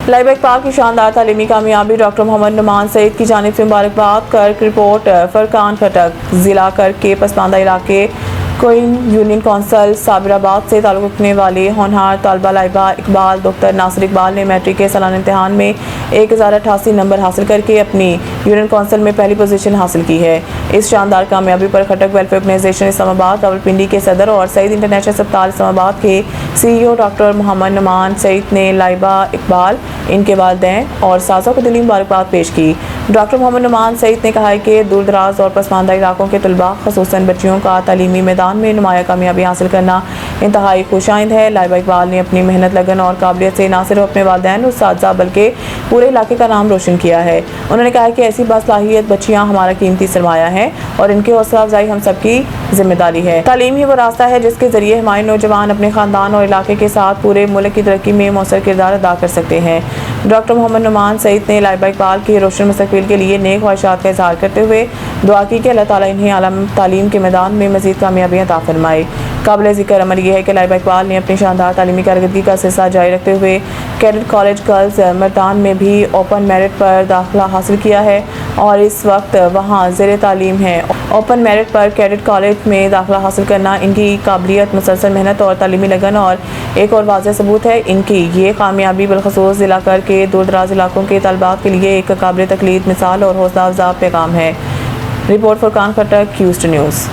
लाइबा इकबाल की शानदार तालीमी कामयाबी, डॉक्टर मोहम्मद नुमान सईद की जानिब से मुबारकबाद। कर्क रिपोर्ट, फरकान खटक जिला कर्क के पसमानदा इलाके कोइन यूनियन कौंसल साबिराबाद से ताल्लुक़ रखने वाली होनहार तलबा लाइबा इकबाल दफ्तर नासिर इकबाल ने मैट्रिक के सालाना इम्तहान में 1088 नंबर हासिल करके अपनी यूनियन कौंसल में पहली पोजीशन हासिल की है। इस शानदार कामयाबी पर खटक वेलफेयर ऑर्गेनाइजेशन इस्लामाबाद, रावलपिंडी के सदर और सईद इंटरनेशनल अस्पताल इस्लामाबाद के CEO डॉक्टर मोहम्मद नुमान सईद ने लाइबा इकबाल, इनके वालिदैन और सासों को दिली मुबारकबाद पेश की। डॉक्टर मोहम्मद नुमान सईद ने कहा है कि दूर दराज और पसमानदा इलाकों के तलबा खसूसन बच्चियों का तालीमी मैदान में नुमाया कामयाबी हासिल करना इंतहाई खुशाइंद है। लाइबा इकबाल ने अपनी मेहनत, लगन और काबिलियत से ना सिर्फ अपने वालिदैन और उस्ताद बल्कि पूरे इलाके का नाम रोशन किया है। उन्होंने कहा कि ऐसी बासलाहियत बच्चियाँ हमारा कीमती सरमाया है और इनकी हौसला अफजाई हम सबकी जिम्मेदारी है। तालीम ही वो रास्ता है जिसके जरिए हमारे नौजवान अपने खानदान और इलाके के साथ पूरे मुल्क की तरक्की में मौसर किरदार अदा कर सकते हैं। डॉक्टर मोहम्मद नुमान सईद ने लाइबा इकबाल की रोशन मुस्तकबिल के लिए नेक ख्वाहिशात का इजहार करते हुए दुआ की कि अल्लाह ताला इन्हें आलम तालीम के मैदान में मज़ीद कामयाबियाँ अता फरमाए। काबिल ज़िक्र अमल यह है कि लाइबा इकबाल ने अपनी शानदार तालीमी कारकर्दगी का सिलसिला जारी रखते हुए कैडेट कॉलेज गर्ल्स मर्दान में भी ओपन मेरिट पर दाखिला हासिल किया है और इस वक्त वहाँ ज़ेर तालीम है। ओपन मेरिट पर कैडेट कॉलेज में दाखिला हासिल करना इनकी काबिलियत, मुसलसल मेहनत और तालीमी लगन और एक और वाज़ेह सबूत है। इनकी ये कामयाबी बिलखसूस ज़िला कर के दूर दराज इलाकों के तलबात के लिए एक काबिल तकलीद मिसाल और हौसला अफजा पैगाम है। रिपोर्ट फरकान खटक, ह्यूस्टन न्यूज़।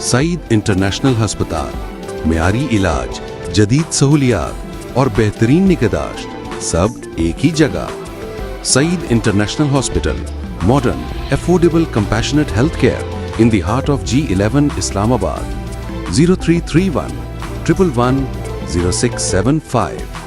सईद इंटरनेशनल हस्पताल, मेयारी इलाज, जदीद सहूलियात और बेहतरीन निगहदाश्त सब एक ही जगह। Saeed international hospital, modern, affordable, compassionate health care in the heart of G11 Islamabad. 0331 111 0675